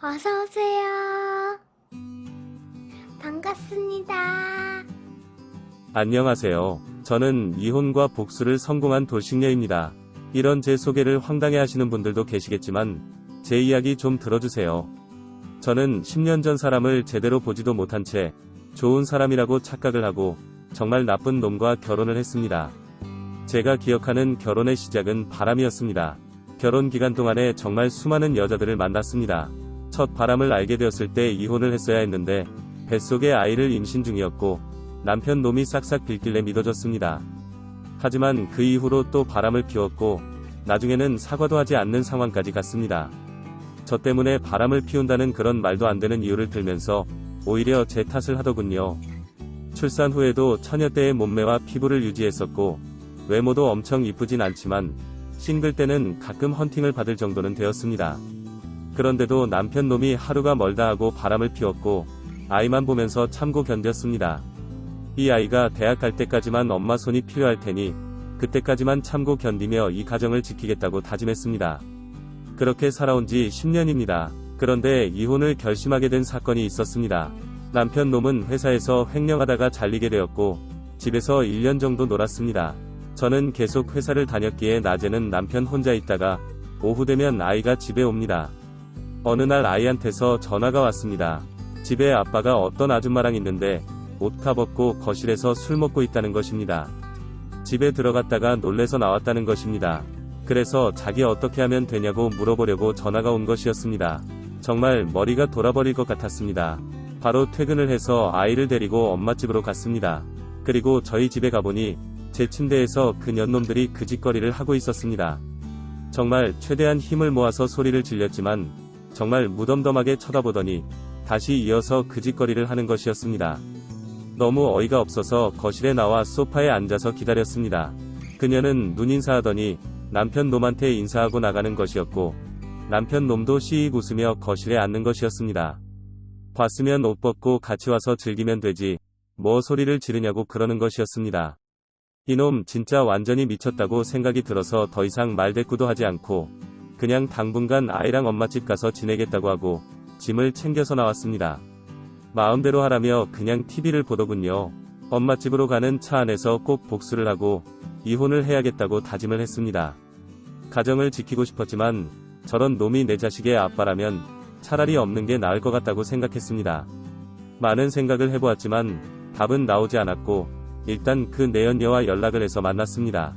어서 오세요. 반갑습니다. 안녕하세요. 저는 이혼과 복수를 성공한 돌싱녀입니다. 이런 제 소개를 황당해 하시는 분들도 계시겠지만 제 이야기 좀 들어주세요. 저는 10년 전 사람을 제대로 보지도 못한 채 좋은 사람이라고 착각을 하고 정말 나쁜 놈과 결혼을 했습니다. 제가 기억하는 결혼의 시작은 바람이었습니다. 결혼 기간 동안에 정말 수많은 여자들을 만났습니다. 첫 바람을 알게 되었을 때 이혼을 했어야 했는데 뱃속에 아이를 임신 중이었고 남편 놈이 싹싹 빌길래 믿어졌습니다. 하지만 그 이후로 또 바람을 피웠고 나중에는 사과도 하지 않는 상황까지 갔습니다. 저 때문에 바람을 피운다는 그런 말도 안 되는 이유를 들면서 오히려 제 탓을 하더군요. 출산 후에도 처녀 때의 몸매와 피부를 유지했었고 외모도 엄청 이쁘진 않지만 싱글 때는 가끔 헌팅을 받을 정도는 되었습니다. 그런데도 남편 놈이 하루가 멀다 하고 바람을 피웠고 아이만 보면서 참고 견뎠습니다. 이 아이가 대학 갈 때까지만 엄마 손이 필요할 테니 그때까지만 참고 견디며 이 가정을 지키겠다고 다짐했습니다. 그렇게 살아온 지 10년입니다. 그런데 이혼을 결심하게 된 사건이 있었습니다. 남편 놈은 회사에서 횡령하다가 잘리게 되었고 집에서 1년 정도 놀았습니다. 저는 계속 회사를 다녔기에 낮에는 남편 혼자 있다가 오후 되면 아이가 집에 옵니다. 어느 날 아이한테서 전화가 왔습니다. 집에 아빠가 어떤 아줌마랑 있는데 옷 다 벗고 거실에서 술 먹고 있다는 것입니다. 집에 들어갔다가 놀래서 나왔다는 것입니다. 그래서 자기 어떻게 하면 되냐고 물어보려고 전화가 온 것이었습니다. 정말 머리가 돌아버릴 것 같았습니다. 바로 퇴근을 해서 아이를 데리고 엄마 집으로 갔습니다. 그리고 저희 집에 가보니 제 침대에서 그 년놈들이 그 짓거리를 하고 있었습니다. 정말 최대한 힘을 모아서 소리를 질렸지만 정말 무덤덤하게 쳐다보더니 다시 이어서 그 짓거리를 하는 것이었습니다. 너무 어이가 없어서 거실에 나와 소파에 앉아서 기다렸습니다. 그녀는 눈인사하더니 남편 놈한테 인사하고 나가는 것이었고 남편 놈도 시익 웃으며 거실에 앉는 것이었습니다. 봤으면 옷 벗고 같이 와서 즐기면 되지 뭐 소리를 지르냐고 그러는 것이었습니다. 이놈 진짜 완전히 미쳤다고 생각이 들어서 더 이상 말대꾸도 하지 않고 그냥 당분간 아이랑 엄마집 가서 지내겠다고 하고 짐을 챙겨서 나왔습니다. 마음대로 하라며 그냥 TV를 보더군요. 엄마집으로 가는 차 안에서 꼭 복수를 하고 이혼을 해야겠다고 다짐을 했습니다. 가정을 지키고 싶었지만 저런 놈이 내 자식의 아빠라면 차라리 없는 게 나을 것 같다고 생각했습니다. 많은 생각을 해보았지만 답은 나오지 않았고 일단 그 내연녀와 연락을 해서 만났습니다.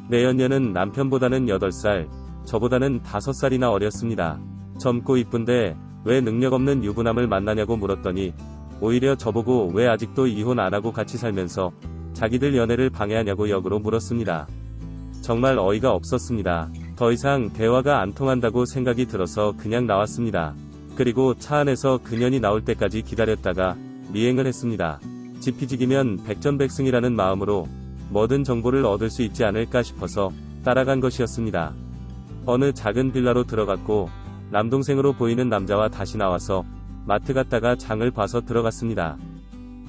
내연녀는 남편보다는 8살, 저보다는 5살이나 어렸습니다. 젊고 이쁜데 왜 능력 없는 유부남을 만나냐고 물었더니 오히려 저보고 왜 아직도 이혼 안 하고 같이 살면서 자기들 연애를 방해하냐고 역으로 물었습니다. 정말 어이가 없었습니다. 더 이상 대화가 안 통한다고 생각이 들어서 그냥 나왔습니다. 그리고 차 안에서 그년이 나올 때까지 기다렸다가 미행을 했습니다. 지피지기면 백전백승이라는 마음으로 뭐든 정보를 얻을 수 있지 않을까 싶어서 따라간 것이었습니다. 어느 작은 빌라로 들어갔고 남동생으로 보이는 남자와 다시 나와서 마트 갔다가 장을 봐서 들어갔습니다.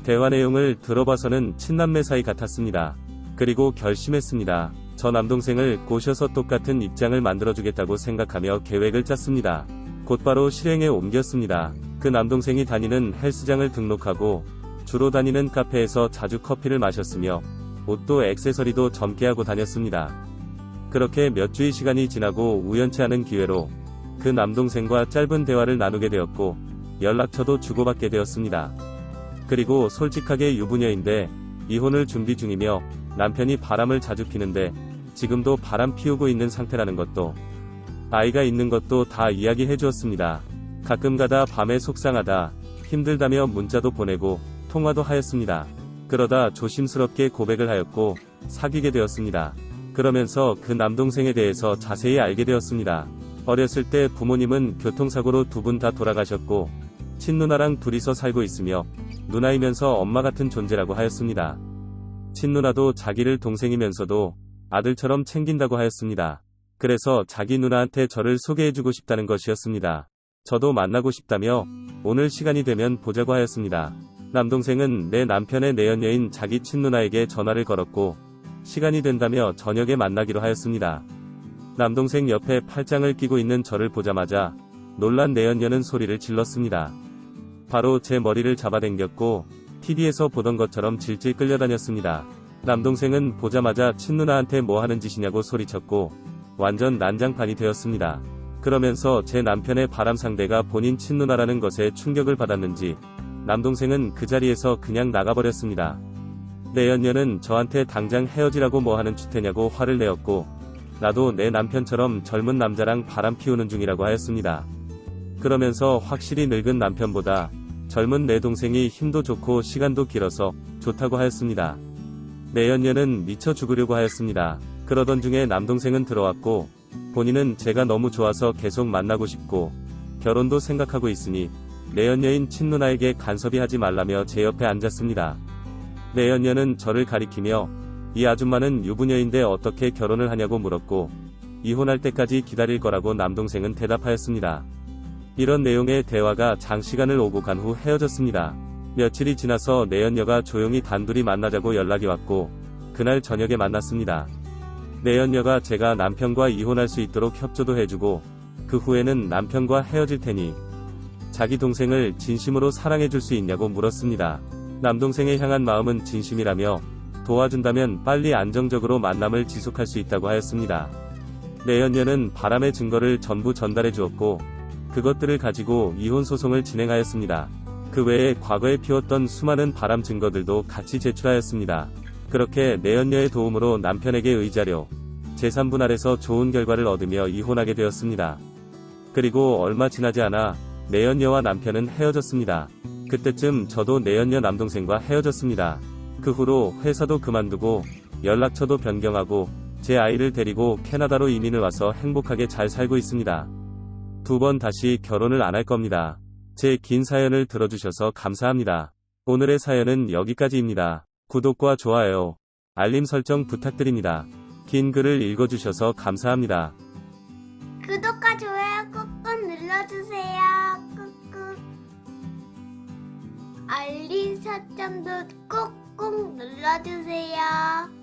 대화 내용을 들어봐서는 친남매 사이 같았습니다. 그리고 결심했습니다. 저 남동생을 꼬셔서 똑같은 입장을 만들어주겠다고 생각하며 계획을 짰습니다. 곧바로 실행에 옮겼습니다. 그 남동생이 다니는 헬스장을 등록하고 주로 다니는 카페에서 자주 커피를 마셨으며 옷도 액세서리도 젊게 하고 다녔습니다. 그렇게 몇 주의 시간이 지나고 우연치 않은 기회로 그 남동생과 짧은 대화를 나누게 되었고 연락처도 주고받게 되었습니다. 그리고 솔직하게 유부녀인데 이혼을 준비 중이며 남편이 바람을 자주 피는데 지금도 바람 피우고 있는 상태라는 것도 아이가 있는 것도 다 이야기해 주었습니다. 가끔가다 밤에 속상하다, 힘들다며 문자도 보내고 통화도 하였습니다. 그러다 조심스럽게 고백을 하였고 사귀게 되었습니다. 그러면서 그 남동생에 대해서 자세히 알게 되었습니다. 어렸을 때 부모님은 교통사고로 두 분 다 돌아가셨고 친누나랑 둘이서 살고 있으며 누나이면서 엄마 같은 존재라고 하였습니다. 친누나도 자기를 동생이면서도 아들처럼 챙긴다고 하였습니다. 그래서 자기 누나한테 저를 소개해주고 싶다는 것이었습니다. 저도 만나고 싶다며 오늘 시간이 되면 보자고 하였습니다. 남동생은 내 남편의 내연녀인 자기 친누나에게 전화를 걸었고 시간이 된다며 저녁에 만나기로 하였습니다. 남동생 옆에 팔짱을 끼고 있는 저를 보자마자 놀란 내연녀는 소리를 질렀습니다. 바로 제 머리를 잡아당겼고 TV에서 보던 것처럼 질질 끌려다녔습니다. 남동생은 보자마자 친누나한테 뭐 하는 짓이냐고 소리쳤고 완전 난장판이 되었습니다. 그러면서 제 남편의 바람 상대가 본인 친누나라는 것에 충격을 받았는지 남동생은 그 자리에서 그냥 나가버렸습니다. 내연녀는 저한테 당장 헤어지라고 뭐 하는 추태냐고 화를 내었고 나도 내 남편처럼 젊은 남자랑 바람 피우는 중이라고 하였습니다. 그러면서 확실히 늙은 남편보다 젊은 내 동생이 힘도 좋고 시간도 길어서 좋다고 하였습니다. 내연녀는 미쳐 죽으려고 하였습니다. 그러던 중에 남동생은 들어왔고 본인은 제가 너무 좋아서 계속 만나고 싶고 결혼도 생각하고 있으니 내연녀인 친누나에게 간섭이 하지 말라며 제 옆에 앉았습니다. 내연녀는 저를 가리키며 이 아줌마는 유부녀인데 어떻게 결혼을 하냐고 물었고 이혼할 때까지 기다릴 거라고 남동생은 대답하였습니다. 이런 내용의 대화가 장시간을 오고 간 후 헤어졌습니다. 며칠이 지나서 내연녀가 조용히 단둘이 만나자고 연락이 왔고 그날 저녁에 만났습니다. 내연녀가 제가 남편과 이혼할 수 있도록 협조도 해주고 그 후에는 남편과 헤어질 테니 자기 동생을 진심으로 사랑해줄 수 있냐고 물었습니다. 남동생에 향한 마음은 진심이라며 도와준다면 빨리 안정적으로 만남을 지속할 수 있다고 하였습니다. 내연녀는 바람의 증거를 전부 전달해 주었고 그것들을 가지고 이혼 소송을 진행하였습니다. 그 외에 과거에 피웠던 수많은 바람 증거들도 같이 제출하였습니다. 그렇게 내연녀의 도움으로 남편에게 의자료, 재산 분할에서 좋은 결과를 얻으며 이혼하게 되었습니다. 그리고 얼마 지나지 않아 내연녀와 남편은 헤어졌습니다. 그때쯤 저도 내연녀 남동생과 헤어졌습니다. 그 후로 회사도 그만두고 연락처도 변경하고 제 아이를 데리고 캐나다로 이민을 와서 행복하게 잘 살고 있습니다. 2번 다시 결혼을 안 할 겁니다. 제 긴 사연을 들어주셔서 감사합니다. 오늘의 사연은 여기까지입니다. 구독과 좋아요, 알림 설정 부탁드립니다. 긴 글을 읽어주셔서 감사합니다. 구독과 좋아요 꾹꾹 눌러주세요. 꾹꾹. 알림 설정도 꾹꾹 눌러주세요.